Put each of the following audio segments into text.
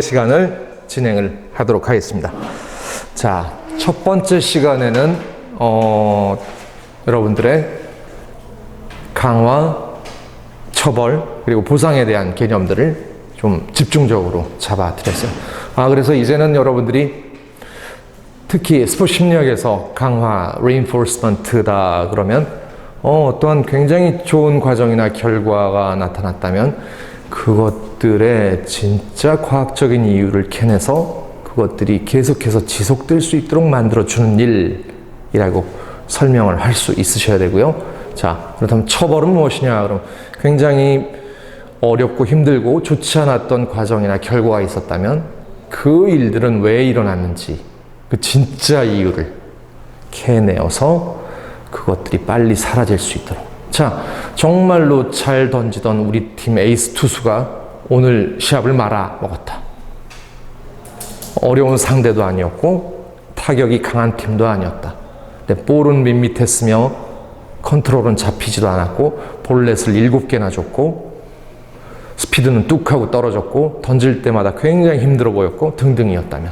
시간을 진행을 하도록 하겠습니다. 자, 첫 번째 시간에는 여러분들의 강화, 처벌, 그리고 보상에 대한 개념들을 좀 집중적으로 잡아드렸어요. 그래서 이제는 여러분들이 특히 스포츠 심리학에서 강화, reinforcement다 그러면 어떠한 굉장히 좋은 과정이나 결과가 나타났다면 그것들의 진짜 과학적인 이유를 캐내서 그것들이 계속해서 지속될 수 있도록 만들어주는 일이라고 설명을 할 수 있으셔야 되고요. 자, 그렇다면 처벌은 무엇이냐? 그럼 굉장히 어렵고 힘들고 좋지 않았던 과정이나 결과가 있었다면 그 일들은 왜 일어났는지 그 진짜 이유를 캐내어서 그것들이 빨리 사라질 수 있도록. 자, 정말로 잘 던지던 우리 팀 에이스 투수가 오늘 시합을 말아먹었다. 어려운 상대도 아니었고 타격이 강한 팀도 아니었다. 근데 볼은 밋밋했으며 컨트롤은 잡히지도 않았고 볼넷을 7개나 줬고 스피드는 뚝 하고 떨어졌고 던질 때마다 굉장히 힘들어 보였고 등등이었다면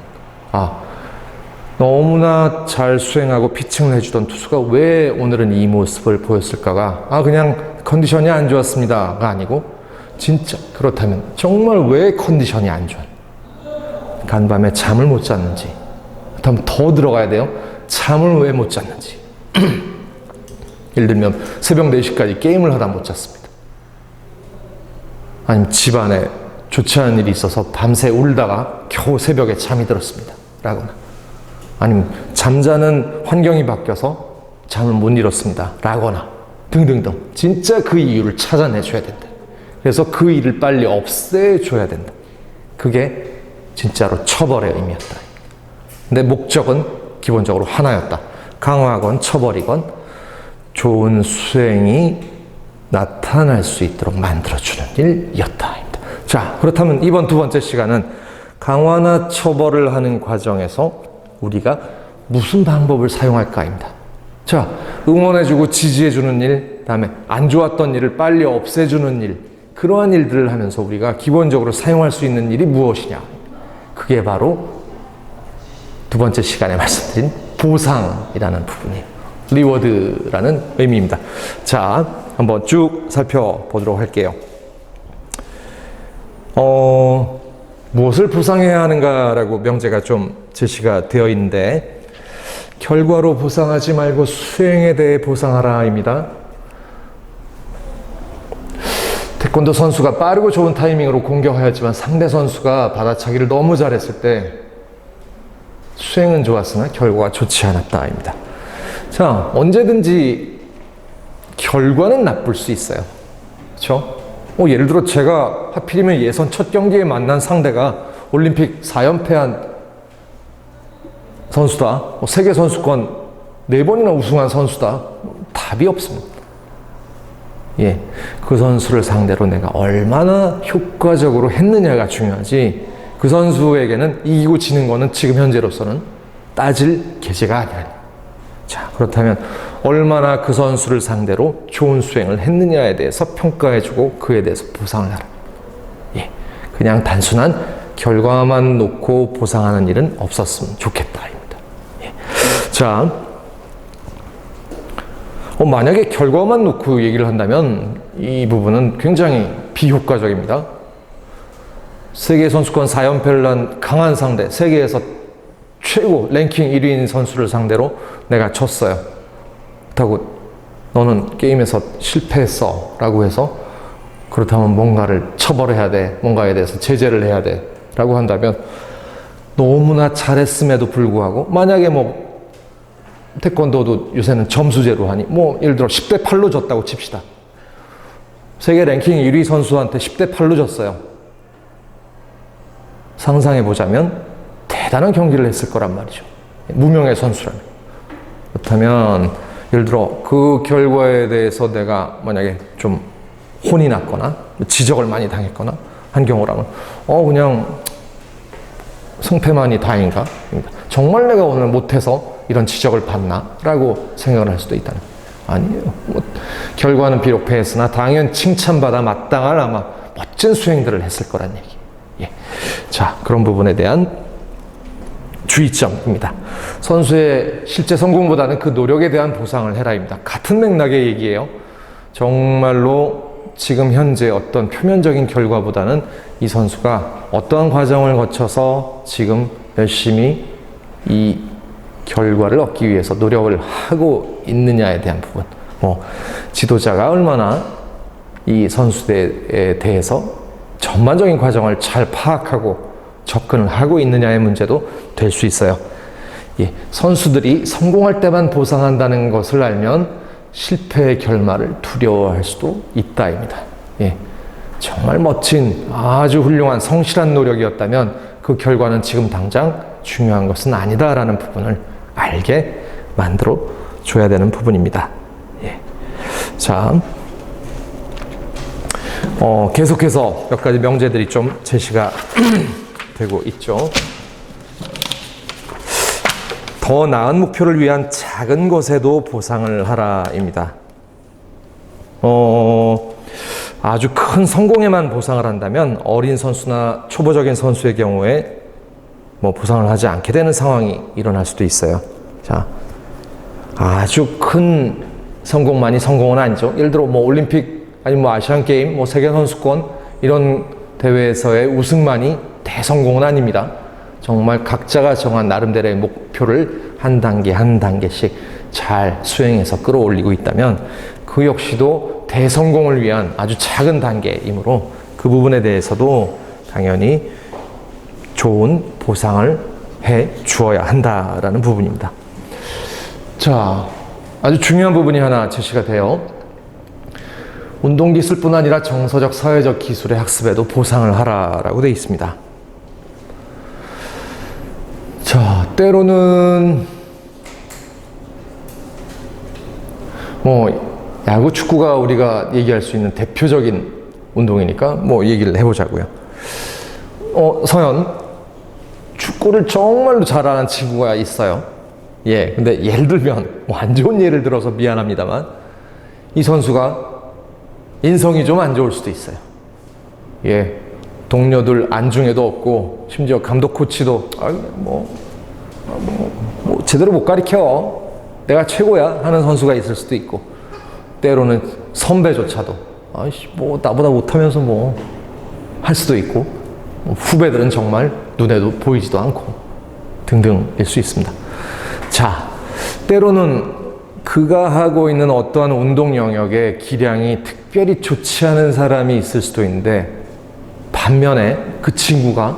너무나 잘 수행하고 피칭을 해주던 투수가 왜 오늘은 이 모습을 보였을까가 그냥 컨디션이 안 좋았습니다가 아니고 진짜 그렇다면 정말 왜 컨디션이 안 좋아? 간밤에 잠을 못 잤는지, 그렇다면 더 들어가야 돼요. 잠을 왜 못 잤는지. 예를 들면 새벽 4시까지 게임을 하다 못 잤습니다. 아니면 집안에 좋지 않은 일이 있어서 밤새 울다가 겨우 새벽에 잠이 들었습니다. 라거나 아니면 잠자는 환경이 바뀌어서 잠을 못 이뤘습니다. 라거나 등등등. 진짜 그 이유를 찾아내줘야 된다. 그래서 그 일을 빨리 없애줘야 된다. 그게 진짜로 처벌의 의미였다. 근데 목적은 기본적으로 하나였다. 강화건 처벌이건 좋은 수행이 나타날 수 있도록 만들어주는 일이었다. 자, 그렇다면 이번 두 번째 시간은 강화나 처벌을 하는 과정에서 우리가 무슨 방법을 사용할까입니다. 자, 응원해주고 지지해주는 일, 그다음에 안 좋았던 일을 빨리 없애주는 일, 그러한 일들을 하면서 우리가 기본적으로 사용할 수 있는 일이 무엇이냐? 그게 바로 두 번째 시간에 말씀드린 보상이라는 부분이에요. 리워드라는 의미입니다. 자, 한번 쭉 살펴보도록 할게요. 무엇을 보상해야 하는가라고 명제가 좀 제시가 되어 있는데 결과로 보상하지 말고 수행에 대해 보상하라입니다. 태권도 선수가 빠르고 좋은 타이밍으로 공격하였지만 상대 선수가 받아차기를 너무 잘했을 때 수행은 좋았으나 결과가 좋지 않았다입니다. 자, 언제든지 결과는 나쁠 수 있어요. 그렇죠? 예를 들어 제가 하필이면 예선 첫 경기에 만난 상대가 올림픽 4연패한 선수다. 세계 선수권 4번이나 우승한 선수다. 답이 없습니다. 예, 그 선수를 상대로 내가 얼마나 효과적으로 했느냐가 중요하지 그 선수에게는 이기고 지는 거는 지금 현재로서는 따질 계제가 아니라. 자, 그렇다면 얼마나 그 선수를 상대로 좋은 수행을 했느냐에 대해서 평가해주고 그에 대해서 보상을 하라. 예, 그냥 단순한 결과만 놓고 보상하는 일은 없었으면 좋겠다입니다. 예. 자, 만약에 결과만 놓고 얘기를 한다면 이 부분은 굉장히 비효과적입니다. 세계 선수권 4연패를 한 강한 상대, 세계에서 최고 랭킹 1위인 선수를 상대로 내가 졌어요. 그렇다고 너는 게임에서 실패했어 라고 해서 그렇다면 뭔가를 처벌해야 돼, 뭔가에 대해서 제재를 해야 돼 라고 한다면 너무나 잘했음에도 불구하고 만약에 태권도도 요새는 점수제로 하니 예를 들어 10대 8로 졌다고 칩시다. 세계 랭킹 1위 선수한테 10대 8로 졌어요. 상상해보자면 대단한 경기를 했을 거란 말이죠. 무명의 선수라면. 그렇다면 예를 들어 그 결과에 대해서 내가 만약에 좀 혼이 났거나 지적을 많이 당했거나 한 경우라면 그냥 승패만이 다인가? 정말 내가 오늘 못해서 이런 지적을 받나? 라고 생각을 할 수도 있다는. 아니에요. 결과는 비록 패했으나 당연 칭찬받아 마땅할 아마 멋진 수행들을 했을 거란 얘기. 예. 자, 그런 부분에 대한 주의점입니다. 선수의 실제 성공보다는 그 노력에 대한 보상을 해라입니다. 같은 맥락의 얘기예요. 정말로 지금 현재 어떤 표면적인 결과보다는 이 선수가 어떠한 과정을 거쳐서 지금 열심히 이 결과를 얻기 위해서 노력을 하고 있느냐에 대한 부분, 지도자가 얼마나 이 선수에 대해서 전반적인 과정을 잘 파악하고 접근을 하고 있느냐의 문제도 될 수 있어요. 선수들이 성공할 때만 보상한다는 것을 알면 실패의 결말을 두려워할 수도 있다입니다. 정말 멋진 아주 훌륭한 성실한 노력이었다면 그 결과는 지금 당장 중요한 것은 아니다라는 부분을 알게 만들어 줘야 되는 부분입니다. 자, 계속해서 몇 가지 명제들이 좀 제시가 되고 있죠. 더 나은 목표를 위한 작은 것에도 보상을 하라입니다. 아주 큰 성공에만 보상을 한다면 어린 선수나 초보적인 선수의 경우에 보상을 하지 않게 되는 상황이 일어날 수도 있어요. 자, 아주 큰 성공만이 성공은 아니죠. 예를 들어 올림픽 아니면 아시안 게임, 세계 선수권 이런 대회에서의 우승만이 대성공은 아닙니다. 정말 각자가 정한 나름대로의 목표를 한 단계 한 단계씩 잘 수행해서 끌어올리고 있다면 그 역시도 대성공을 위한 아주 작은 단계이므로 그 부분에 대해서도 당연히 좋은 보상을 해 주어야 한다라는 부분입니다. 자, 아주 중요한 부분이 하나 제시가 돼요. 운동기술뿐 아니라 정서적, 사회적 기술의 학습에도 보상을 하라라고 되어 있습니다. 자, 때로는 야구, 축구가 우리가 얘기할 수 있는 대표적인 운동이니까 얘기를 해보자고요. 서현, 축구를 정말로 잘하는 친구가 있어요. 근데 예를 들면 안 좋은 예를 들어서 미안합니다만 이 선수가 인성이 좀 안 좋을 수도 있어요. 동료들 안중에도 없고 심지어 감독 코치도 제대로 못 가르쳐, 내가 최고야 하는 선수가 있을 수도 있고, 때로는 선배조차도 나보다 못하면서 할 수도 있고, 후배들은 정말 눈에도 보이지도 않고 등등일 수 있습니다. 자, 때로는 그가 하고 있는 어떠한 운동 영역에 기량이 특별히 좋지 않은 사람이 있을 수도 있는데, 반면에 그 친구가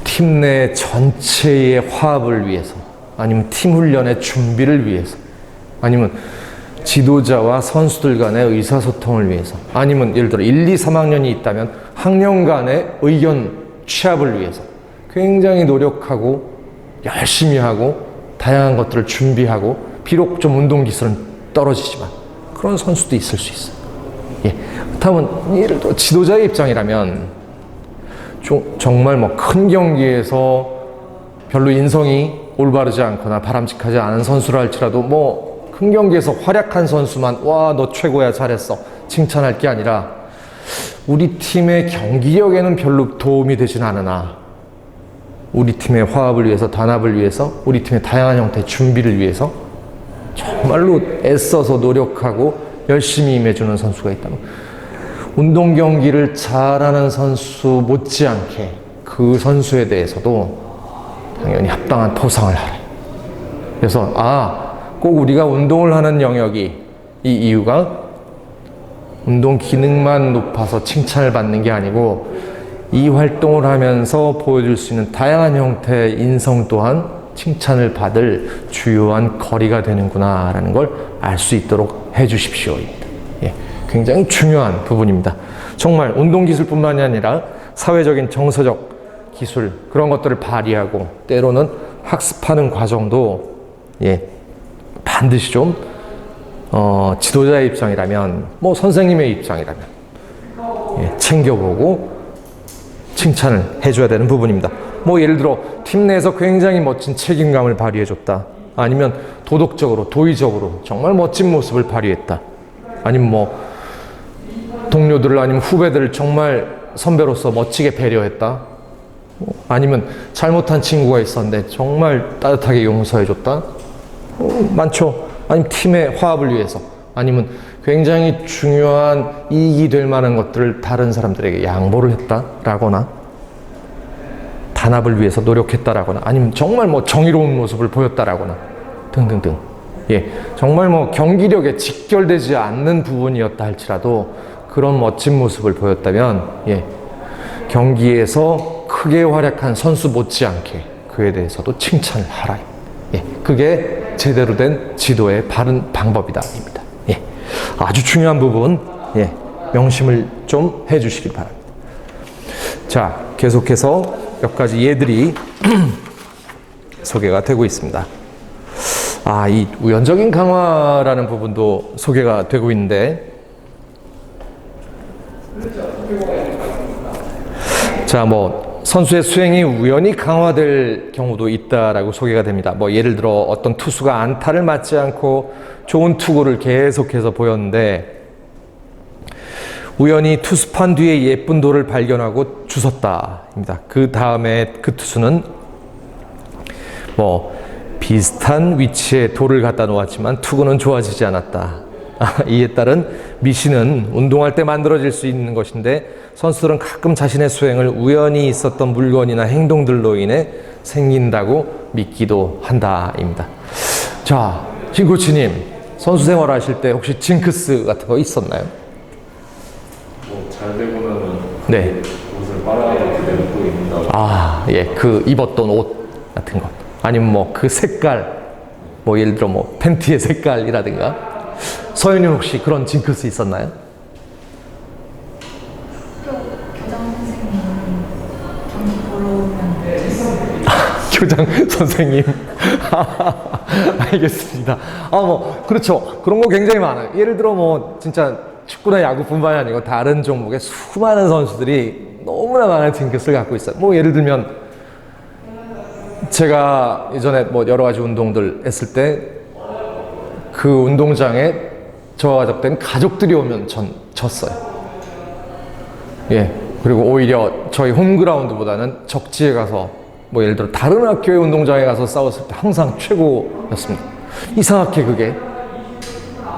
팀 내 전체의 화합을 위해서, 아니면 팀 훈련의 준비를 위해서, 아니면 지도자와 선수들 간의 의사소통을 위해서, 아니면 예를 들어 1, 2, 3학년이 있다면 학년 간의 의견 취합을 위해서 굉장히 노력하고 열심히 하고 다양한 것들을 준비하고, 비록 좀 운동 기술은 떨어지지만 그런 선수도 있을 수 있어요. 그렇다면 예를 들어 지도자의 입장이라면 정말 큰 경기에서 별로 인성이 올바르지 않거나 바람직하지 않은 선수라 할지라도 큰 경기에서 활약한 선수만 와, 너 최고야, 잘했어, 칭찬할 게 아니라 우리 팀의 경기력에는 별로 도움이 되진 않으나 우리 팀의 화합을 위해서, 단합을 위해서, 우리 팀의 다양한 형태의 준비를 위해서 정말로 애써서 노력하고 열심히 임해주는 선수가 있다면, 운동 경기를 잘하는 선수 못지않게 그 선수에 대해서도 당연히 합당한 보상을 하라. 그래서 꼭 우리가 운동을 하는 영역이, 이 이유가 운동 기능만 높아서 칭찬을 받는 게 아니고 이 활동을 하면서 보여줄 수 있는 다양한 형태의 인성 또한 칭찬을 받을 주요한 거리가 되는구나 라는 걸 알 수 있도록 해 주십시오입니다. 굉장히 중요한 부분입니다. 정말 운동기술뿐만이 아니라 사회적인, 정서적 기술, 그런 것들을 발휘하고 때로는 학습하는 과정도 반드시 좀 지도자의 입장이라면, 선생님의 입장이라면 챙겨보고 칭찬을 해줘야 되는 부분입니다. 예를 들어 팀 내에서 굉장히 멋진 책임감을 발휘해줬다, 아니면 도덕적으로, 도의적으로 정말 멋진 모습을 발휘했다, 아니면 동료들을, 아니면 후배들을 정말 선배로서 멋지게 배려했다, 아니면 잘못한 친구가 있었는데 정말 따뜻하게 용서해줬다? 많죠. 아니면 팀의 화합을 위해서, 아니면 굉장히 중요한 이익이 될 만한 것들을 다른 사람들에게 양보를 했다라거나, 단합을 위해서 노력했다라거나, 아니면 정말 뭐 정의로운 모습을 보였다라거나 등등등. 예, 정말 뭐 경기력에 직결되지 않는 부분이었다 할지라도 그런 멋진 모습을 보였다면, 예, 경기에서 크게 활약한 선수 못지않게 그에 대해서도 칭찬을 하라. 예, 그게 제대로 된 지도의 바른 방법이다입니다. 예, 아주 중요한 부분, 예, 명심을 좀 해주시길 바랍니다. 자, 계속해서 몇 가지 예들이 소개가 되고 있습니다. 이 우연적인 강화라는 부분도 소개가 되고 있는데, 자, 뭐 선수의 수행이 우연히 강화될 경우도 있다라고 소개가 됩니다. 뭐 예를 들어 어떤 투수가 안타를 맞지 않고 좋은 투구를 계속해서 보였는데 우연히 투수판 뒤에 예쁜 돌을 발견하고 주웠다입니다. 그 다음에 그 투수는 뭐 비슷한 위치에 돌을 갖다 놓았지만 투구는 좋아지지 않았다. 이에 따른 미신은 운동할 때 만들어질 수 있는 것인데 선수들은 가끔 자신의 수행을 우연히 있었던 물건이나 행동들로 인해 생긴다고 믿기도 한다입니다. 자, 신 코치님, 선수 생활 하실 때 혹시 징크스 같은 거 있었나요? 잘 되고 나면 네. 옷을 빨아들이게 되는 또 입는다. 예, 그 입었던 옷 같은 것, 아니면 뭐 그 색깔, 뭐 예를 들어 뭐 팬티의 색깔이라든가. 서윤님 혹시 그런 징크스 있었나요? 교장 선생님 경기 보러 오면 교장 선생님. 알겠습니다. 뭐 그렇죠. 그런 거 굉장히 많아요. 예를 들어 뭐 진짜 축구나 야구뿐만이 아니고 다른 종목의 수많은 선수들이 너무나 많은 징크스를 갖고 있어요. 뭐 예를 들면 제가 예전에 뭐 여러 가지 운동들 했을 때 그 운동장에 저와 접된 가족들이 오면 전 졌어요. 예. 그리고 오히려 저희 홈그라운드보다는 적지에 가서 뭐 예를 들어 다른 학교의 운동장에 가서 싸웠을 때 항상 최고였습니다. 이상하게 그게,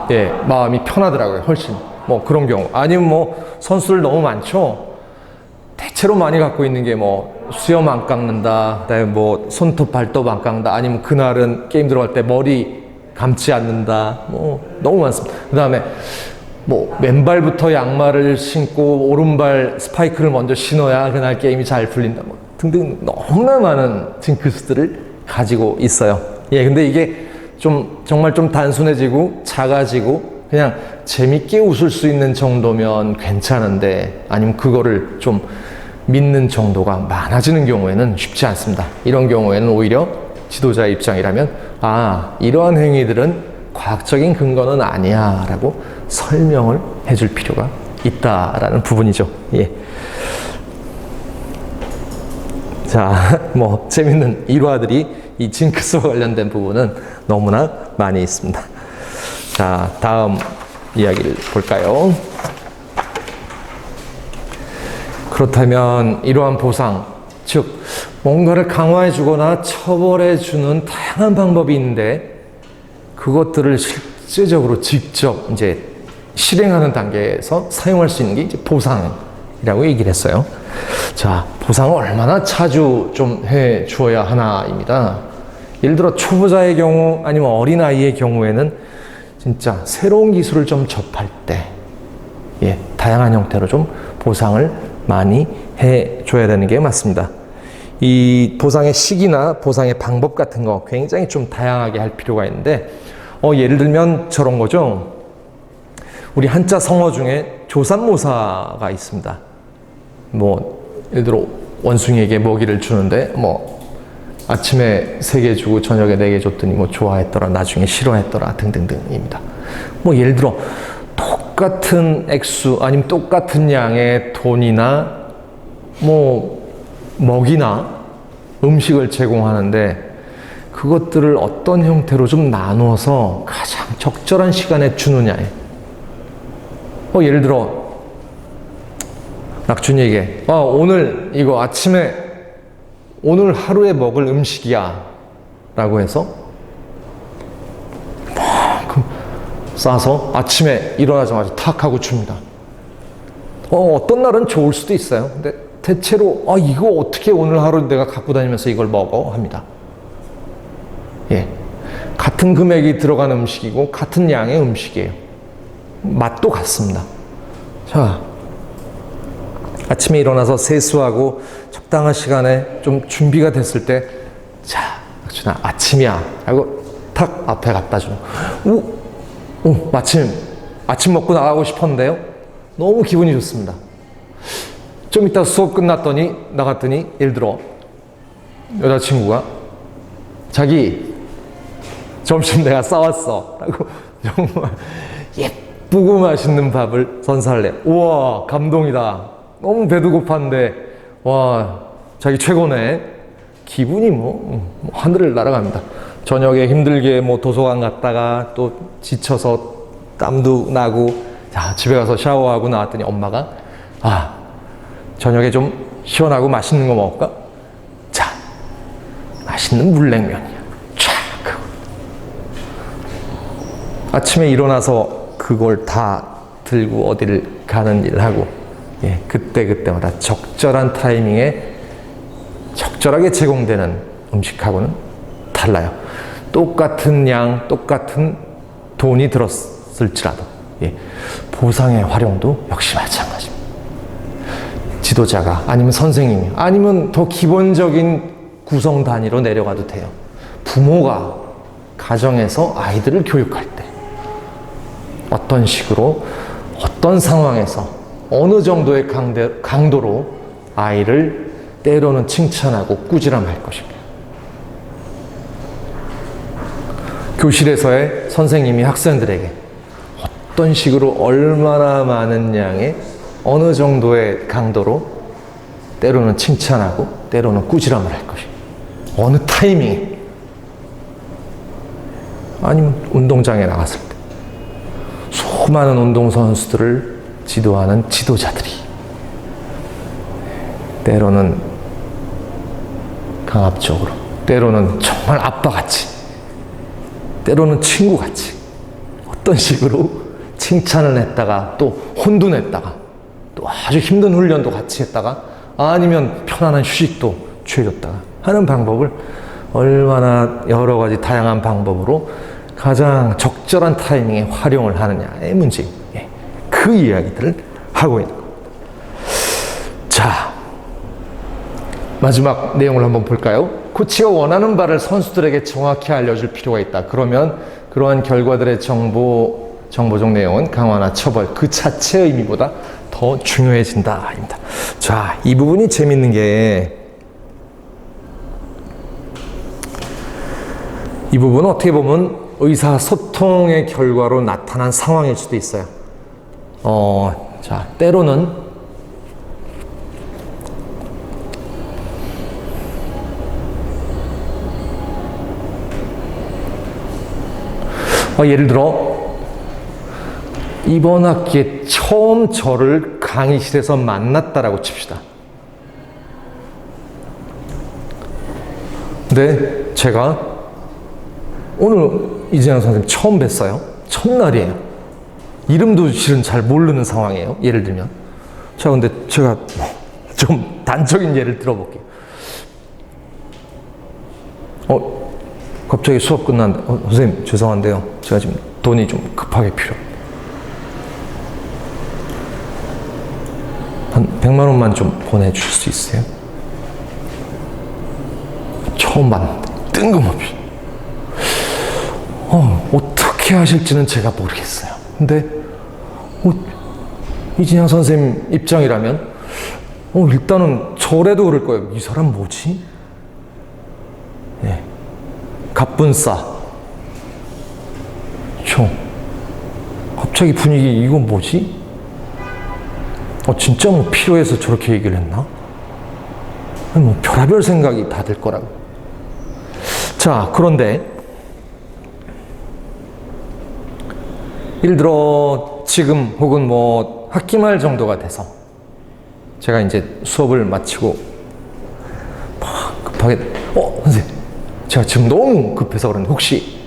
예, 마음이 편하더라고요. 훨씬. 뭐 그런 경우. 아니면 뭐 선수들 너무 많죠. 대체로 많이 갖고 있는 게 뭐 수염 안 깎는다, 그다음에 뭐 손톱 발톱 안 깎는다, 아니면 그날은 게임 들어갈 때 머리 감지 않는다, 뭐 너무 많습니다. 그 다음에 뭐 왼발부터 양말을 신고 오른발 스파이크를 먼저 신어야 그날 게임이 잘 풀린다, 뭐 등등 너무나 많은 징크스들을 가지고 있어요. 예, 근데 이게 좀 정말 좀 단순해지고 작아지고 그냥 재밌게 웃을 수 있는 정도면 괜찮은데, 아니면 그거를 좀 믿는 정도가 많아지는 경우에는 쉽지 않습니다. 이런 경우에는 오히려 지도자의 입장이라면 이러한 행위들은 과학적인 근거는 아니야 라고 설명을 해줄 필요가 있다라는 부분이죠. 예. 자, 뭐 재밌는 일화들이 이 징크스와 관련된 부분은 너무나 많이 있습니다. 자, 다음 이야기를 볼까요? 그렇다면 이러한 보상, 즉 뭔가를 강화해 주거나 처벌해 주는 다양한 방법이 있는데 그것들을 실제적으로 직접 이제 실행하는 단계에서 사용할 수 있는 게 이제 보상이라고 얘기를 했어요. 자, 보상을 얼마나 자주 좀 해 주어야 하나입니다. 예를 들어 초보자의 경우, 아니면 어린아이의 경우에는 진짜 새로운 기술을 좀 접할 때, 예, 다양한 형태로 좀 보상을 많이 해 줘야 되는 게 맞습니다. 이 보상의 시기나 보상의 방법 같은 거 굉장히 좀 다양하게 할 필요가 있는데, 예를 들면 저런 거죠. 우리 한자 성어 중에 조삼모사가 있습니다. 뭐 예를 들어 원숭이에게 먹이를 주는데 뭐 아침에 3개 주고 저녁에 4개 줬더니 뭐 좋아했더라, 나중에 싫어했더라 등등등입니다. 뭐 예를 들어 똑같은 액수 아니면 똑같은 양의 돈이나 뭐 먹이나 음식을 제공하는데 그것들을 어떤 형태로 좀 나누어서 가장 적절한 시간에 주느냐에, 예를 들어 낙준이에게 오늘 이거 아침에 오늘 하루에 먹을 음식이야 라고 해서 막 싸서 아침에 일어나자마자 탁 하고 줍니다. 어떤 날은 좋을 수도 있어요. 근데 대체로 이거 어떻게 오늘 하루 내가 갖고 다니면서 이걸 먹어 합니다. 예, 같은 금액이 들어간 음식이고 같은 양의 음식이에요. 맛도 같습니다. 자, 아침에 일어나서 세수하고 적당한 시간에 좀 준비가 됐을 때, 자, 박준아, 아침이야 하고 탁 앞에 갖다 주고, 마침 아침 먹고 나가고 싶었는데요. 너무 기분이 좋습니다. 좀 이따 수업 끝났더니 나갔더니, 예를 들어 여자친구가 자기 점심 내가 싸왔어 라고 정말 예쁘고 맛있는 밥을 선사할래. 우와, 감동이다. 너무 배도 고팠는데 와, 자기 최고네. 기분이 하늘을 날아갑니다. 저녁에 힘들게 도서관 갔다가 또 지쳐서 땀도 나고, 자, 집에 가서 샤워하고 나왔더니 엄마가 저녁에 좀 시원하고 맛있는 거 먹을까? 자, 맛있는 물냉면이야. 촥! 아침에 일어나서 그걸 다 들고 어디를 가는 일을 하고, 그때마다 적절한 타이밍에 적절하게 제공되는 음식하고는 달라요. 똑같은 양, 똑같은 돈이 들었을지라도 보상의 활용도 역시 마찬가지입니다. 지도자가 아니면 선생님이 아니면 더 기본적인 구성 단위로 내려가도 돼요. 부모가 가정에서 아이들을 교육할 때 어떤 식으로 어떤 상황에서 어느 정도의 강도로 아이를 때로는 칭찬하고 꾸지람할 것인가. 교실에서의 선생님이 학생들에게 어떤 식으로 얼마나 많은 양의 어느 정도의 강도로 때로는 칭찬하고 때로는 꾸지람을 할 것인가. 어느 타이밍에, 아니면 운동장에 나갔을 때 수많은 운동선수들을 지도하는 지도자들이 때로는 강압적으로, 때로는 정말 아빠같이, 때로는 친구같이 어떤 식으로 칭찬을 했다가 또 혼돈했다가 또 아주 힘든 훈련도 같이 했다가 아니면 편안한 휴식도 취해줬다가 하는 방법을 얼마나 여러 가지 다양한 방법으로 가장 적절한 타이밍에 활용을 하느냐의 문제, 그 이야기들을 하고 있는 겁니다. 자, 마지막 내용을 한번 볼까요? 코치가 원하는 바를 선수들에게 정확히 알려줄 필요가 있다. 그러면 그러한 결과들의 정보적 내용은 강화나 처벌 그 자체의 의미보다 더 중요해진다. 아닙니다. 자, 이 부분이 재밌는 게, 이 부분은 어떻게 보면 의사소통의 결과로 나타난 상황일 수도 있어요. 자, 때로는 예를 들어 이번 학기에 처음 저를 강의실에서 만났다라고 칩시다. 근데 제가 오늘 이재영 선생님 처음 뵀어요. 첫날이에요. 이름도 실은 잘 모르는 상황이에요. 예를 들면. 자, 근데 제가 좀 단적인 예를 들어볼게요. 갑자기 수업 끝났는데, 선생님 죄송한데요. 제가 지금 돈이 좀 급하게 필요합니다. 한 100만 원만 좀 보내주실 수 있어요? 처음 봤는데 뜬금없이. 어떻게 하실지는 제가 모르겠어요. 근데 이진양 선생님 입장이라면 일단은 저래도 그럴 거예요. 이 사람 뭐지? 갑분싸. 갑자기 분위기 이건 뭐지? 진짜 필요해서 저렇게 얘기를 했나? 아니 별의별 생각이 다 들 거라고. 자, 그런데 예를 들어 지금 혹은 학기 말 정도가 돼서 제가 이제 수업을 마치고 막 급하게, 선생님, 제가 지금 너무 급해서 그런데 혹시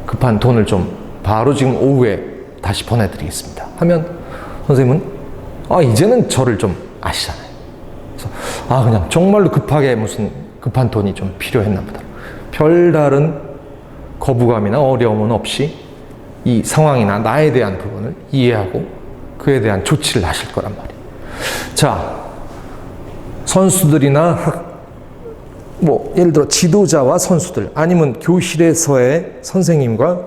급한 돈을 좀 바로 지금 오후에 다시 보내드리겠습니다. 하면 선생님은, 이제는 저를 좀 아시잖아요. 그래서, 그냥 정말로 급하게 무슨 급한 돈이 좀 필요했나 보다. 별다른 거부감이나 어려움은 없이 이 상황이나 나에 대한 부분을 이해하고 그에 대한 조치를 하실 거란 말이에요. 자, 선수들이나 예를 들어 지도자와 선수들, 아니면 교실에서의 선생님과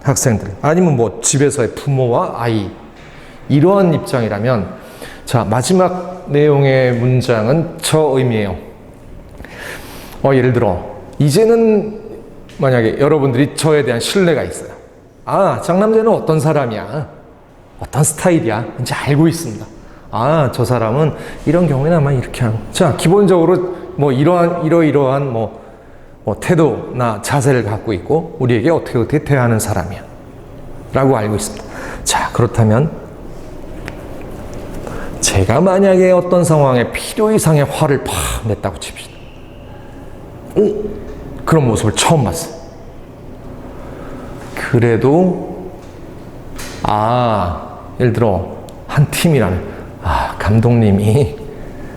학생들, 아니면 집에서의 부모와 아이, 이러한 입장이라면, 자, 마지막 내용의 문장은 저 의미예요. 예를 들어, 이제는 만약에 여러분들이 저에 대한 신뢰가 있어요. 장남재는 어떤 사람이야? 어떤 스타일이야? 이제 알고 있습니다. 저 사람은 이런 경우에는 아마 이렇게 하고. 자, 기본적으로 이러이러한 태도나 자세를 갖고 있고, 우리에게 어떻게 대하는 사람이야. 라고 알고 있습니다. 자, 그렇다면, 제가 만약에 어떤 상황에 필요 이상의 화를 팍 냈다고 칩시다. 그런 모습을 처음 봤어요. 그래도, 예를 들어, 한 팀이라면, 감독님이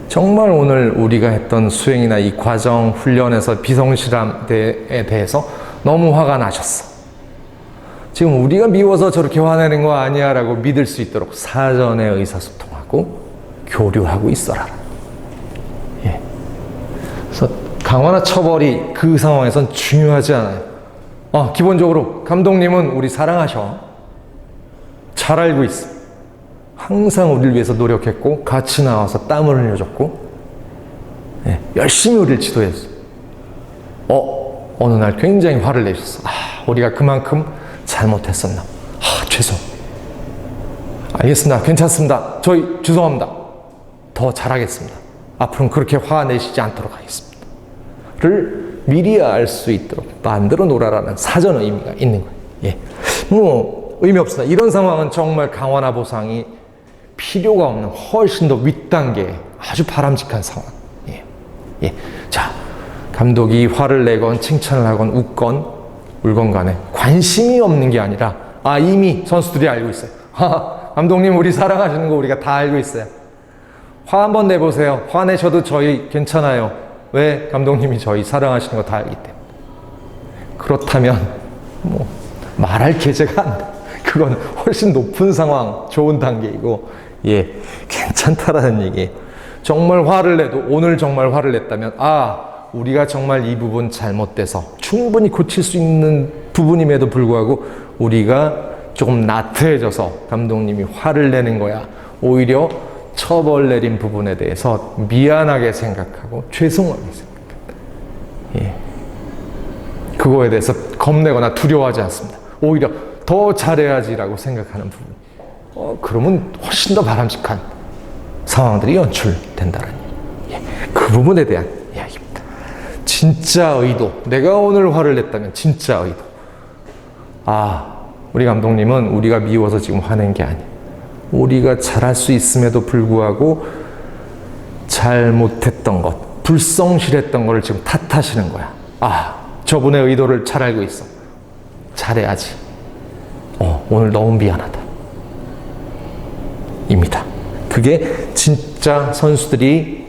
정말 오늘 우리가 했던 수행이나 이 과정 훈련에서 비성실함에 대해서 너무 화가 나셨어. 지금 우리가 미워서 저렇게 화내는 거 아니야 라고 믿을 수 있도록 사전에 의사소통하고 교류하고 있어라. 예. 그래서 강화나 처벌이 그 상황에선 중요하지 않아요. 기본적으로 감독님은 우리 사랑하셔. 잘 알고 있어. 항상 우리를 위해서 노력했고 같이 나와서 땀을 흘려줬고, 열심히 우리를 지도했어. 어느 날 굉장히 화를 내셨어. 우리가 그만큼 잘못했었나. 죄송. 알겠습니다. 괜찮습니다. 저희 죄송합니다. 더 잘하겠습니다. 앞으로는 그렇게 화내시지 않도록 하겠습니다. 를 미리 알 수 있도록 만들어 놓으라라는 사전 의미가 있는 거예요. 의미 없습니다. 이런 상황은 정말 강화나 보상이 필요가 없는 훨씬 더 윗단계의 아주 바람직한 상황. 자, 감독이 화를 내건 칭찬을 하건 웃건 울건 간에 관심이 없는 게 아니라, 이미 선수들이 알고 있어요. 감독님 우리 사랑하시는 거 우리가 다 알고 있어요. 화 한번 내보세요. 화내셔도 저희 괜찮아요. 왜? 감독님이 저희 사랑하시는 거 다 알기 때문에. 그렇다면 말할 계제가 안 돼. 그건 훨씬 높은 상황, 좋은 단계이고, 괜찮다라는 얘기. 정말 화를 내도, 오늘 정말 화를 냈다면, 우리가 정말 이 부분 잘못돼서 충분히 고칠 수 있는 부분임에도 불구하고 우리가 조금 나태해져서 감독님이 화를 내는 거야. 오히려 처벌 내린 부분에 대해서 미안하게 생각하고 죄송하게 생각한다. 그거에 대해서 겁내거나 두려워하지 않습니다. 오히려 더 잘해야지라고 생각하는 부분. 그러면 훨씬 더 바람직한 상황들이 연출된다는 그 부분에 대한 이야기입니다. 진짜 의도. 내가 오늘 화를 냈다면 진짜 의도. 우리 감독님은 우리가 미워서 지금 화낸 게 아니야. 우리가 잘할 수 있음에도 불구하고 잘못했던 것, 불성실했던 것을 지금 탓하시는 거야. 저분의 의도를 잘 알고 있어. 잘해야지. 오늘 너무 미안하다. 입니다. 그게 진짜 선수들이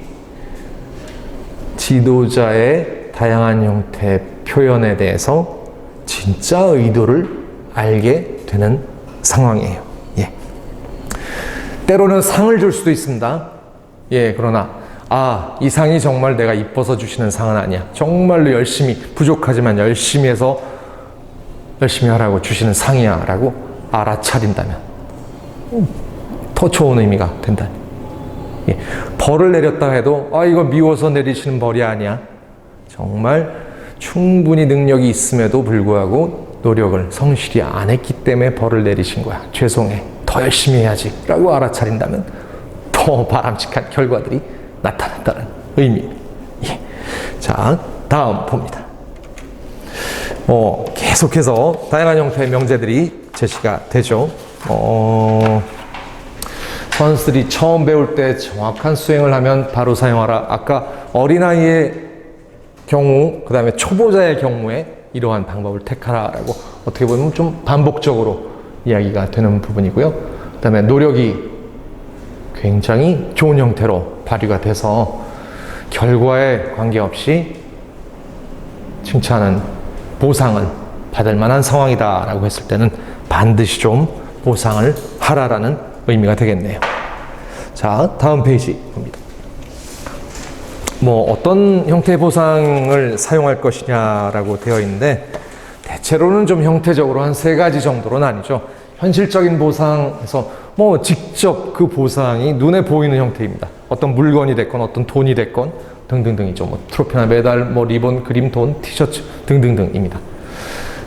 지도자의 다양한 형태의 표현에 대해서 진짜 의도를 알게 되는 상황이에요. 때로는 상을 줄 수도 있습니다. 그러나 이 상이 정말 내가 이뻐서 주시는 상은 아니야. 정말로 열심히, 부족하지만 열심히 해서 열심히 하라고 주시는 상이야 라고 알아차린다면 더 좋은 의미가 된다. 벌을 내렸다 해도 이거 미워서 내리시는 벌이 아니야. 정말 충분히 능력이 있음에도 불구하고 노력을 성실히 안 했기 때문에 벌을 내리신 거야. 죄송해. 더 열심히 해야지 라고 알아차린다면 더 바람직한 결과들이 나타난다는 의미. 자, 다음 봅니다. 계속해서 다양한 형태의 명제들이 제시가 되죠. 선수들이 처음 배울 때 정확한 수행을 하면 바로 사용하라. 아까 어린아이의 경우, 그 다음에 초보자의 경우에 이러한 방법을 택하라라고 어떻게 보면 좀 반복적으로 이야기가 되는 부분이고요. 그 다음에 노력이 굉장히 좋은 형태로 발휘가 돼서 결과에 관계없이 칭찬은 보상을 받을 만한 상황이다라고 했을 때는 반드시 좀 보상을 하라라는 의미가 되겠네요. 자, 다음 페이지 봅니다. 뭐 어떤 형태의 보상을 사용할 것이냐라고 되어 있는데 대체로는 좀 형태적으로 한 3가지 정도로 나뉘죠. 현실적인 보상에서 뭐 직접 그 보상이 눈에 보이는 형태입니다. 어떤 물건이 됐건 어떤 돈이 됐건 등등등이죠. 뭐 트로피나 메달, 뭐 리본, 그림, 돈, 티셔츠 등등등입니다.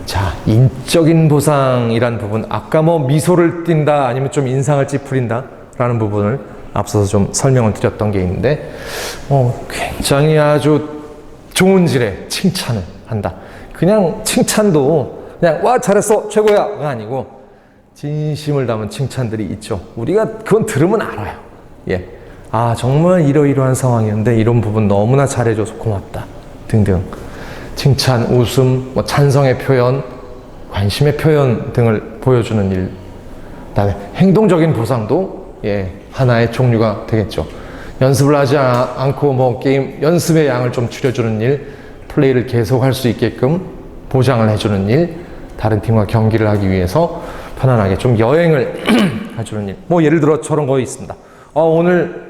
자, 인적인 보상이란 부분, 아까 뭐 미소를 띈다 아니면 좀 인상을 찌푸린다 라는 부분을 앞서서 좀 설명을 드렸던 게 있는데 굉장히 아주 좋은 질의 칭찬을 한다. 그냥 칭찬도 그냥 와 잘했어 최고야가 아니고 진심을 담은 칭찬들이 있죠. 우리가 그건 들으면 알아요. 예, 아 정말 이러이러한 상황이었는데 이런 부분 너무나 잘해줘서 고맙다 등등 칭찬, 웃음, 뭐 찬성의 표현, 관심의 표현 등을 보여주는 일. 그다음에 행동적인 보상도 하나의 종류가 되겠죠. 연습을 하지 않고 뭐 게임 연습의 양을 좀 줄여주는 일, 플레이를 계속할 수 있게끔 보장을 해주는 일, 다른 팀과 경기를 하기 위해서 편안하게 좀 여행을 해주는 일. 뭐 예를 들어 저런 거 있습니다. 오늘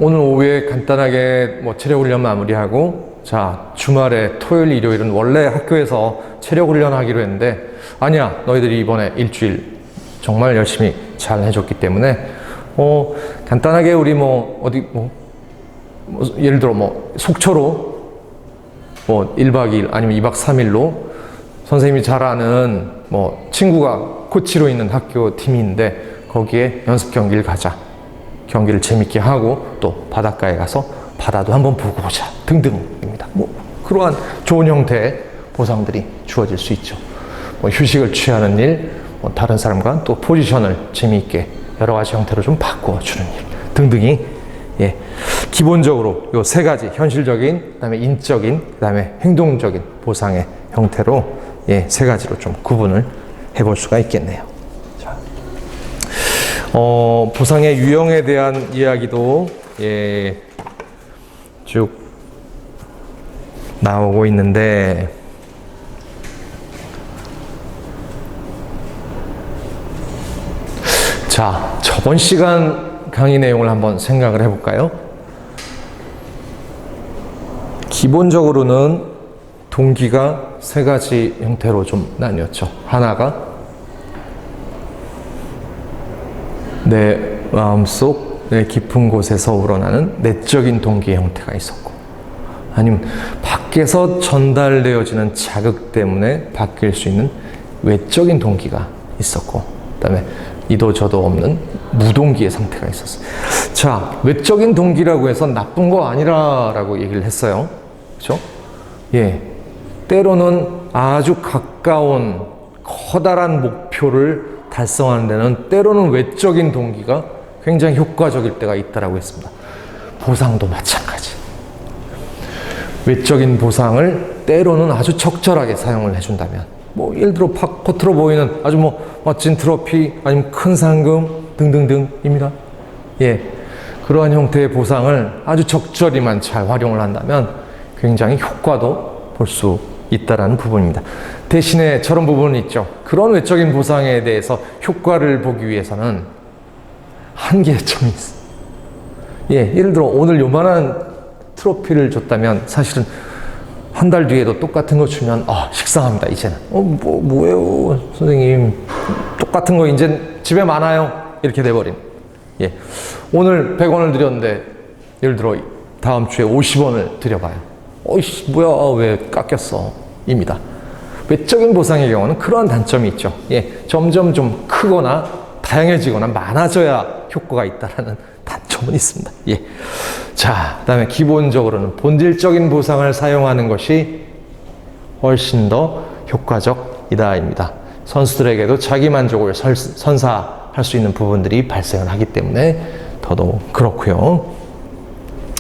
오후에 간단하게 뭐 체력 훈련 마무리하고 자 주말에 토요일 일요일은 원래 학교에서 체력 훈련 하기로 했는데 아니야 너희들이 이번에 일주일 정말 열심히 잘 해줬기 때문에 간단하게 우리 뭐 어디 뭐 예를 들어 뭐 속초로 뭐 1박 2일 아니면 2박 3일로 선생님이 잘 아는 뭐 친구가 코치로 있는 학교 팀인데 거기에 연습 경기를 가자. 경기를 재밌게 하고 또 바닷가에 가서 바다도 한번 보고 보자 등등입니다. 뭐 그러한 좋은 형태의 보상들이 주어질 수 있죠. 뭐 휴식을 취하는 일, 뭐 다른 사람과 또 포지션을 재미있게 여러 가지 형태로 좀 바꾸어 주는 일 등등이 기본적으로 요 3가지 현실적인, 그다음에 인적인, 그다음에 행동적인 보상의 형태로 3가지로 좀 구분을 해볼 수가 있겠네요. 보상의 유형에 대한 이야기도 쭉 나오고 있는데 자, 저번 시간 강의 내용을 한번 생각을 해볼까요? 기본적으로는 동기가 3가지 형태로 좀 나뉘었죠. 하나가 내 마음속, 내 깊은 곳에서 우러나는 내적인 동기의 형태가 있었고 아니면 밖에서 전달되어지는 자극 때문에 바뀔 수 있는 외적인 동기가 있었고 그다음에 이도 저도 없는 무동기의 상태가 있었어요. 자, 외적인 동기라고 해서 나쁜 거 아니라라고 얘기를 했어요. 그렇죠? 때로는 아주 가까운 커다란 목표를 달성하는 데는 때로는 외적인 동기가 굉장히 효과적일 때가 있다라고 했습니다. 보상도 마찬가지. 외적인 보상을 때로는 아주 적절하게 사용을 해준다면 뭐 예를 들어 겉으로 보이는 아주 뭐 멋진 트로피 아니면 큰 상금 등등등입니다. 그러한 형태의 보상을 아주 적절히만 잘 활용을 한다면 굉장히 효과도 볼 수 있다라는 부분입니다. 대신에 저런 부분은 있죠. 그런 외적인 보상에 대해서 효과를 보기 위해서는 한계점이 있어요. 예를 들어 오늘 요만한 트로피를 줬다면 사실은 한 달 뒤에도 똑같은 거 주면 식상합니다. 이제는 뭐예요 선생님 똑같은 거 이제 집에 많아요 이렇게 돼버린. 오늘 100원을 드렸는데 예를 들어 다음 주에 50원을 드려봐요. 어이씨 뭐야 왜 깎였어 입니다. 외적인 보상의 경우는 그런 단점이 있죠. 점점 좀 크거나 다양해지거나 많아져야 효과가 있다라는 단점은 있습니다. 자, 그다음에 기본적으로는 본질적인 보상을 사용하는 것이 훨씬 더 효과적이다입니다. 선수들에게도 자기 만족을 선사할 할 수 있는 부분들이 발생을 하기 때문에 더더욱 그렇고요.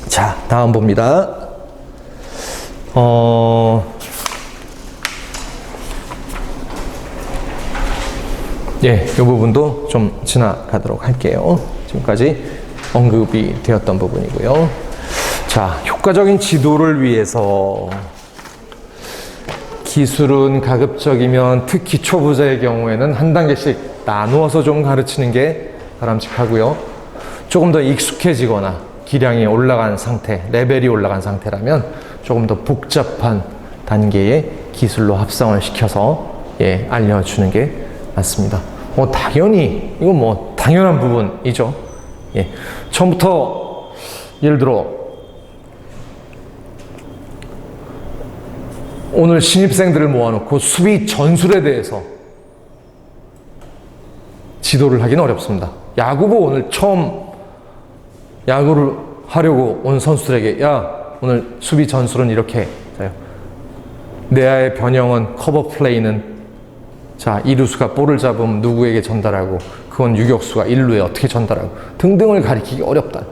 자, 다음 봅니다. 예, 이 부분도 좀 지나가도록 할게요. 지금까지 언급이 되었던 부분이고요. 자, 효과적인 지도를 위해서 기술은 가급적이면 특히 초보자의 경우에는 한 단계씩 나누어서 좀 가르치는 게 바람직하고요. 조금 더 익숙해지거나 기량이 올라간 상태, 레벨이 올라간 상태라면 조금 더 복잡한 단계의 기술로 합성을 시켜서 알려주는 게 맞습니다. 당연히 이건 뭐 당연한 부분이죠. 처음부터 예를 들어 오늘 신입생들을 모아놓고 수비 전술에 대해서 지도를 하기는 어렵습니다. 야구부 오늘 처음 야구를 하려고 온 선수들에게 야, 오늘 수비 전술은 이렇게 내야의 변형은 커버 플레이는 자, 이루수가 볼을 잡으면 누구에게 전달하고 그건 유격수가 1루에 어떻게 전달하고 등등을 가리키기 어렵다.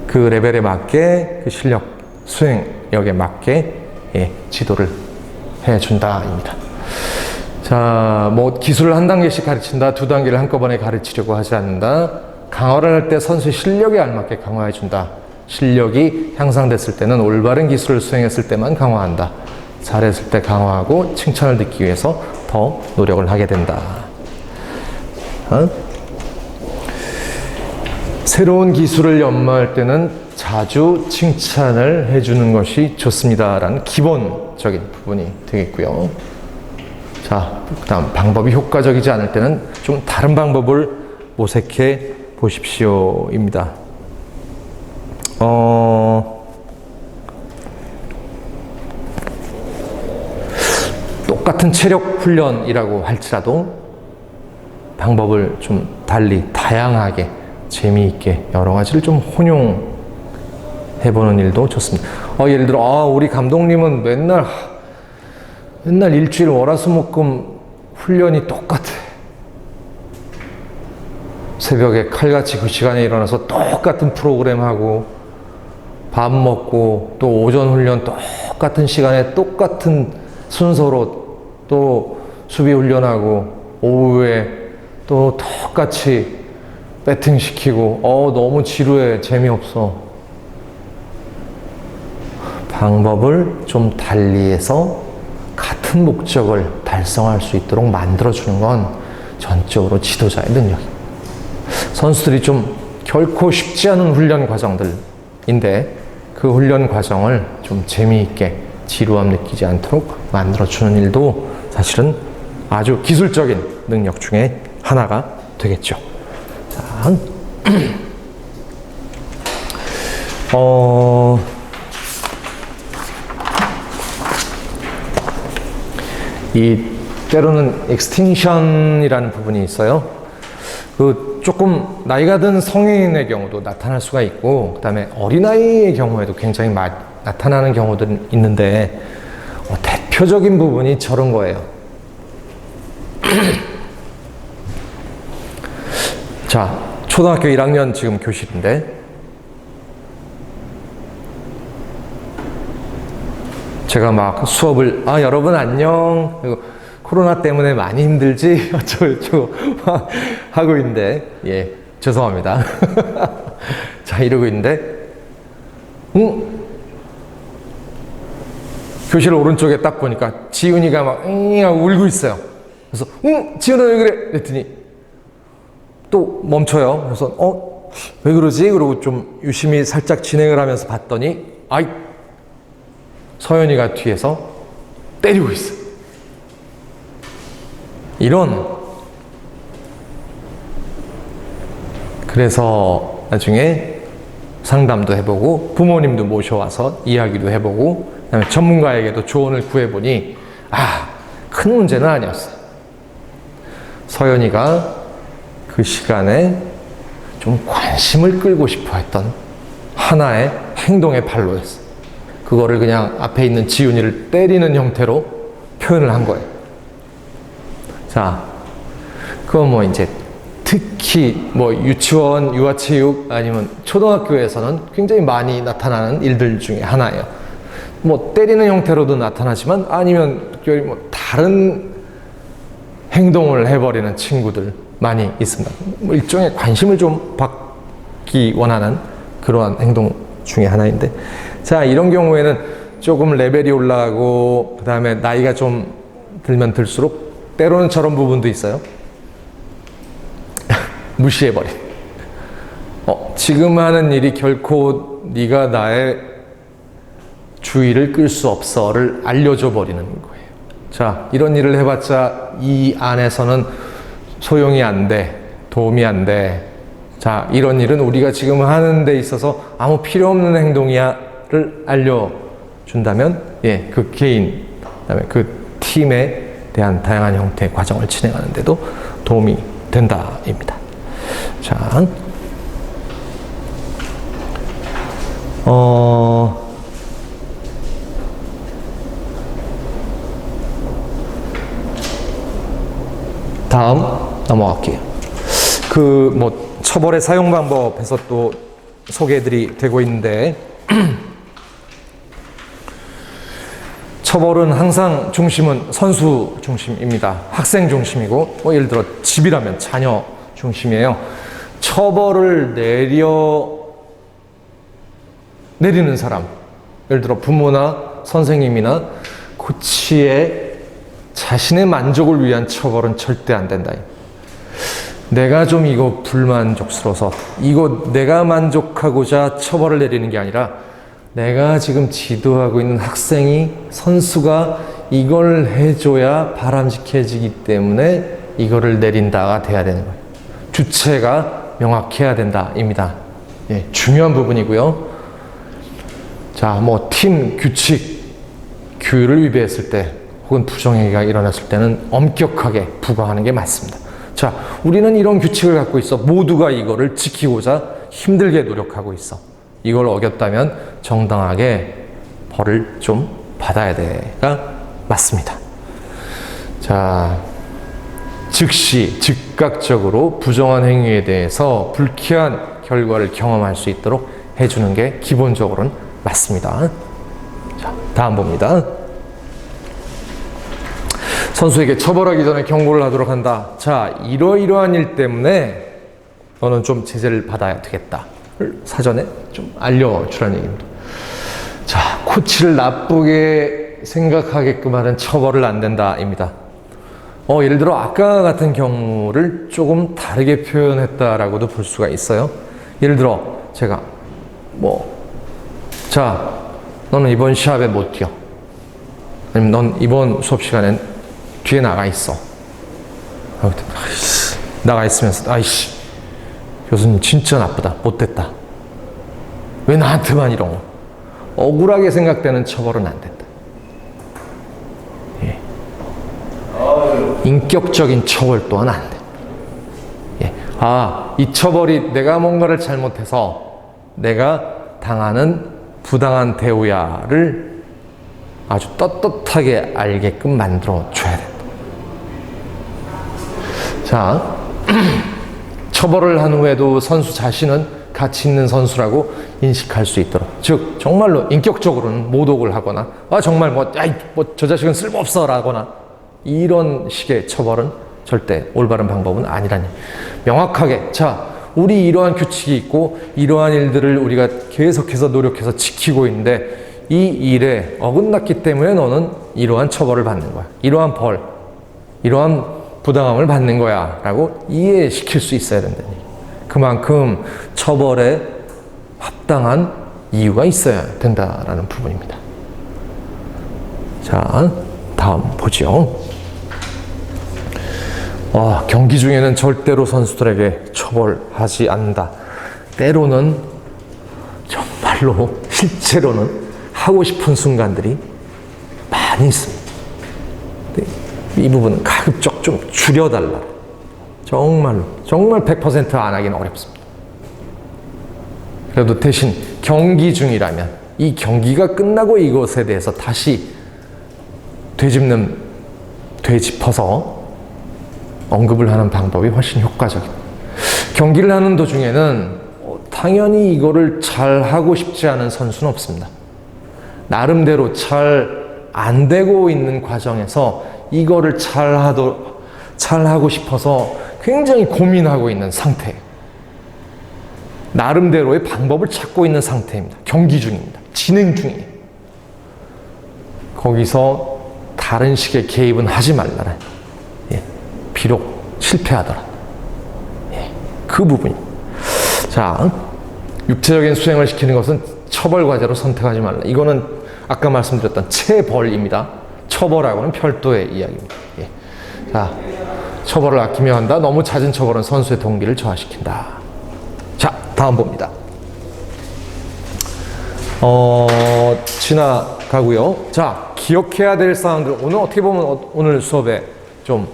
그 레벨에 맞게 그 실력 수행력에 맞게 지도를 해준다입니다. 자, 뭐 기술을 한 단계씩 가르친다, 두 단계를 한꺼번에 가르치려고 하지 않는다. 강화를 할 때 선수의 실력에 알맞게 강화해준다. 실력이 향상됐을 때는 올바른 기술을 수행했을 때만 강화한다. 잘했을 때 강화하고 칭찬을 듣기 위해서 더 노력을 하게 된다. 새로운 기술을 연마할 때는 자주 칭찬을 해주는 것이 좋습니다. 라는 기본적인 부분이 되겠고요. 자, 그 다음 방법이 효과적이지 않을 때는 좀 다른 방법을 모색해 보십시오. 입니다. 똑같은 체력 훈련이라고 할지라도 방법을 좀 달리 다양하게 재미있게 여러 가지를 좀 혼용해보는 일도 좋습니다. 예를 들어 우리 감독님은 맨날 일주일 월화수목금 훈련이 똑같아. 새벽에 칼같이 그 시간에 일어나서 똑같은 프로그램 하고 밥 먹고 또 오전 훈련 똑같은 시간에 똑같은 순서로 또 수비 훈련하고 오후에 또 똑같이 배팅 시키고 너무 지루해. 재미없어. 방법을 좀 달리해서 같은 목적을 달성할 수 있도록 만들어주는 건 전적으로 지도자의 능력입니다. 선수들이 좀 결코 쉽지 않은 훈련 과정들인데 그 훈련 과정을 좀 재미있게 지루함 느끼지 않도록 만들어주는 일도 사실은 아주 기술적인 능력 중에 하나가 되겠죠. 자, 때로는 익스팅션이라는 부분이 있어요. 조금 나이가 든 성인의 경우도 나타날 수가 있고, 그 다음에 어린아이의 경우에도 굉장히 나타나는 경우들이 있는데, 대표적인 부분이 저런 거예요. 자, 초등학교 1학년 지금 교실인데, 제가 막 수업을, 여러분 안녕. 그리고 코로나 때문에 많이 힘들지? 어쩌고저쩌고 막 하고 있는데, 죄송합니다. 자, 이러고 있는데, 교실 오른쪽에 딱 보니까 지훈이가 막, 하고 울고 있어요. 그래서, 지훈아 왜 그래? 그랬더니, 또 멈춰요. 그래서, 왜 그러지? 그러고 좀 유심히 살짝 진행을 하면서 봤더니, 서연이가 뒤에서 때리고 있어. 그래서 나중에 상담도 해보고 부모님도 모셔와서 이야기도 해보고 그다음에 전문가에게도 조언을 구해보니 큰 문제는 아니었어요. 서연이가 그 시간에 좀 관심을 끌고 싶어 했던 하나의 행동의 발로였어요. 그거를 그냥 앞에 있는 지훈이를 때리는 형태로 표현을 한 거예요. 자, 그건 뭐 이제 특히 뭐 유치원, 유아체육 아니면 초등학교에서는 굉장히 많이 나타나는 일들 중에 하나예요. 뭐 때리는 형태로도 나타나지만 아니면 뭐 다른 행동을 해버리는 친구들 많이 있습니다. 뭐 일종의 관심을 좀 받기 원하는 그러한 행동 중에 하나인데, 자, 이런 경우에는 조금 레벨이 올라가고 그 다음에 나이가 좀 들면 들수록 때로는 저런 부분도 있어요. 무시해버린. 지금 하는 일이 결코 네가 나의 주의를 끌 수 없어를 알려줘 버리는 거예요. 자, 이런 일을 해봤자 이 안에서는 소용이 안 돼, 도움이 안 돼. 자, 이런 일은 우리가 지금 하는 데 있어서 아무 필요 없는 행동이야를 알려준다면, 예, 그 개인, 그다음에 그 팀에 대한 다양한 형태의 과정을 진행하는데도 도움이 된다입니다. 자, 다음 넘어갈게요. 그 뭐 처벌의 사용 방법에서 또 소개들이 되고 있는데, 처벌은 항상 중심은 선수 중심입니다. 학생 중심이고, 뭐 예를 들어 집이라면 자녀 중심이에요. 처벌을 내리는 사람, 예를 들어 부모나 선생님이나 코치의 자신의 만족을 위한 처벌은 절대 안 된다. 내가 좀 이거 불만족스러워서 이거 내가 만족하고자 처벌을 내리는 게 아니라 내가 지금 지도하고 있는 학생이, 선수가 이걸 해줘야 바람직해지기 때문에 이거를 내린다가 돼야 되는 거예요. 주체가 명확해야 된다입니다. 예, 중요한 부분이고요. 자, 뭐 팀 규칙, 규율을 위배했을 때 혹은 부정행위가 일어났을 때는 엄격하게 부과하는 게 맞습니다. 자, 우리는 이런 규칙을 갖고 있어. 모두가 이거를 지키고자 힘들게 노력하고 있어. 이걸 어겼다면 정당하게 벌을 좀 받아야 돼가 맞습니다. 자, 즉시 즉각적으로 부정한 행위에 대해서 불쾌한 결과를 경험할 수 있도록 해주는 게 기본적으로는 맞습니다. 자, 다음 봅니다. 선수에게 처벌하기 전에 경고를 하도록 한다. 자, 이러이러한 일 때문에 너는 좀 제재를 받아야 되겠다. 사전에 좀 알려주라는 얘기입니다. 자, 코치를 나쁘게 생각하게끔 하는 처벌을 안 된다입니다. 예를 들어 아까 같은 경우를 조금 다르게 표현했다라고도 볼 수가 있어요. 예를 들어 제가 자, 너는 이번 시합에 못 뛰어. 아니면 넌 이번 수업 시간엔 뒤에 나가 있어. 나가 있으면서 아이씨, 교수님 진짜 나쁘다, 못됐다. 왜 나한테만 이런 거? 억울하게 생각되는 처벌은 안 된다. 예. 인격적인 처벌 또한 안 돼. 예. 이 처벌이 내가 뭔가를 잘못해서 내가 당하는 부당한 대우야를 아주 떳떳하게 알게끔 만들어 줘야 된다. 자, 처벌을 한 후에도 선수 자신은 가치 있는 선수라고 인식할 수 있도록, 즉 정말로 인격적으로는 모독을 하거나 정말 저 자식은 쓸모없어 라거나 이런 식의 처벌은 절대 올바른 방법은 아니라니, 명확하게 자, 우리 이러한 규칙이 있고 이러한 일들을 우리가 계속해서 노력해서 지키고 있는데 이 일에 어긋났기 때문에 너는 이러한 처벌을 받는 거야, 이러한 벌, 이러한 부당함을 받는 거야 라고 이해시킬 수 있어야 된다니. 그만큼 처벌에 합당한 이유가 있어야 된다라는 부분입니다. 자, 다음 보죠. 경기 중에는 절대로 선수들에게 처벌하지 않는다. 때로는 정말로 실제로는 하고 싶은 순간들이 많이 있습니다. 이 부분은 가급적 좀 줄여달라. 정말 100% 안 하기는 어렵습니다. 그래도 대신 경기 중이라면 이 경기가 끝나고 이것에 대해서 다시 되짚어서 언급을 하는 방법이 훨씬 효과적입니다. 경기를 하는 도중에는 당연히 이거를 잘 하고 싶지 않은 선수는 없습니다. 나름대로 잘 안 되고 있는 과정에서 이거를 잘 하고 싶어서 굉장히 고민하고 있는 상태. 나름대로의 방법을 찾고 있는 상태입니다. 경기 중입니다. 진행 중이에요. 거기서 다른 식의 개입은 하지 말라는, 비록 실패하더라도, 그 부분입니다. 자, 육체적인 수행을 시키는 것은 처벌 과제로 선택하지 말라. 이거는 아까 말씀드렸던 체벌입니다. 처벌하고는 별도의 이야기입니다. 자, 처벌을 아끼며 한다. 너무 잦은 처벌은 선수의 동기를 저하시킨다. 자, 다음 봅니다. 지나가고요. 자, 기억해야 될 사항들. 오늘 어떻게 보면 오늘 수업에 좀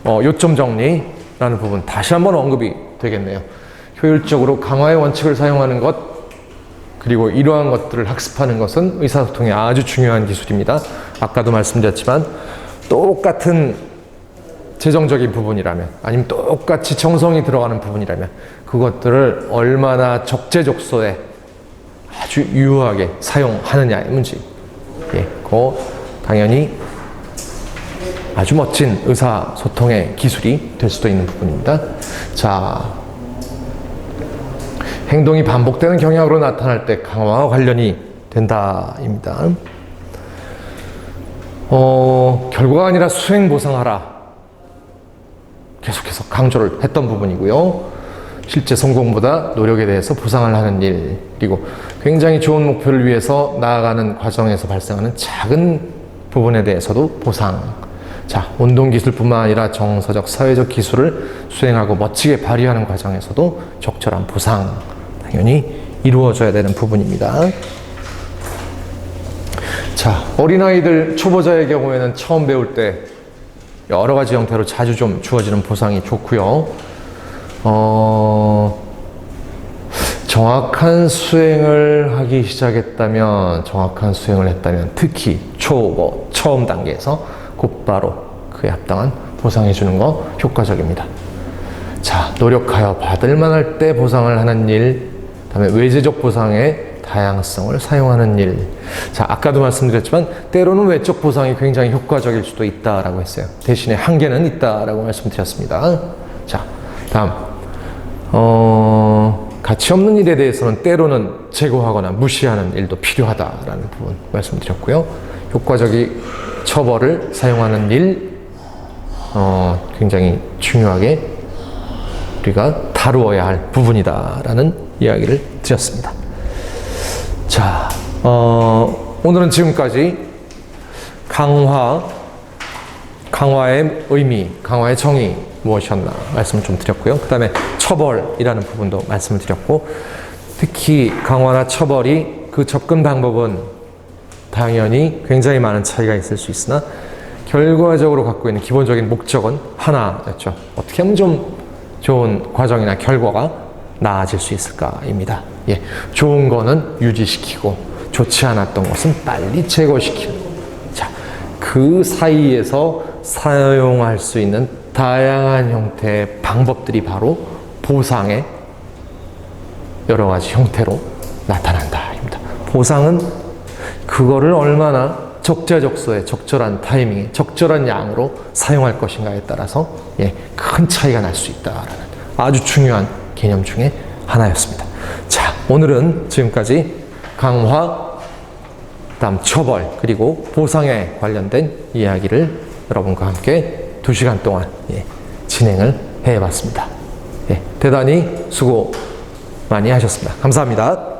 요점 정리라는 부분 다시 한번 언급이 되겠네요. 효율적으로 강화의 원칙을 사용하는 것, 그리고 이러한 것들을 학습하는 것은 의사소통에 아주 중요한 기술입니다. 아까도 말씀드렸지만 똑같은 재정적인 부분이라면, 아니면 똑같이 정성이 들어가는 부분이라면 그것들을 얼마나 적재적소에 아주 유효하게 사용하느냐의 문제. 그거 당연히 아주 멋진 의사소통의 기술이 될 수도 있는 부분입니다. 자, 행동이 반복되는 경향으로 나타날 때 강화와 관련이 된다입니다. 결과가 아니라 수행 보상하라. 계속해서 강조를 했던 부분이고요. 실제 성공보다 노력에 대해서 보상을 하는 일, 그리고 굉장히 좋은 목표를 위해서 나아가는 과정에서 발생하는 작은 부분에 대해서도 보상. 자, 운동기술뿐만 아니라 정서적, 사회적 기술을 수행하고 멋지게 발휘하는 과정에서도 적절한 보상, 당연히 이루어져야 되는 부분입니다. 자, 어린아이들, 초보자의 경우에는 처음 배울 때 여러 가지 형태로 자주 좀 주어지는 보상이 좋고요. 정확한 수행을 하기 시작했다면, 정확한 수행을 했다면, 특히 초보, 처음 단계에서 곧바로 그에 합당한 보상해 주는 거 효과적입니다. 자, 노력하여 받을 만할 때 보상을 하는 일, 다음에 외재적 보상의 다양성을 사용하는 일. 자, 아까도 말씀드렸지만 때로는 외적 보상이 굉장히 효과적일 수도 있다라고 했어요. 대신에 한계는 있다라고 말씀드렸습니다. 자, 다음 가치 없는 일에 대해서는 때로는 제거하거나 무시하는 일도 필요하다라는 부분 말씀드렸고요. 효과적인 처벌을 사용하는 일, 굉장히 중요하게 우리가 다루어야 할 부분이다라는 이야기를 드렸습니다. 자, 오늘은 지금까지 강화의 의미, 강화의 정의 무엇이었나 말씀을 좀 드렸고요. 그 다음에 처벌이라는 부분도 말씀을 드렸고, 특히 강화나 처벌이 그 접근 방법은 당연히 굉장히 많은 차이가 있을 수 있으나 결과적으로 갖고 있는 기본적인 목적은 하나였죠. 어떻게 하면 좀 좋은 과정이나 결과가 나아질 수 있을까입니다. 좋은 거는 유지시키고 좋지 않았던 것은 빨리 제거시키는. 자, 그 사이에서 사용할 수 있는 다양한 형태의 방법들이 바로 보상의 여러 가지 형태로 나타난다입니다. 보상은 그거를 얼마나 적재적소에 적절한 타이밍에 적절한 양으로 사용할 것인가에 따라서 큰 차이가 날 수 있다라는 아주 중요한 개념 중에 하나였습니다. 자, 오늘은 지금까지 강화, 다음 처벌, 그리고 보상에 관련된 이야기를 여러분과 함께 2시간 동안 진행을 해봤습니다. 대단히 수고 많이 하셨습니다. 감사합니다.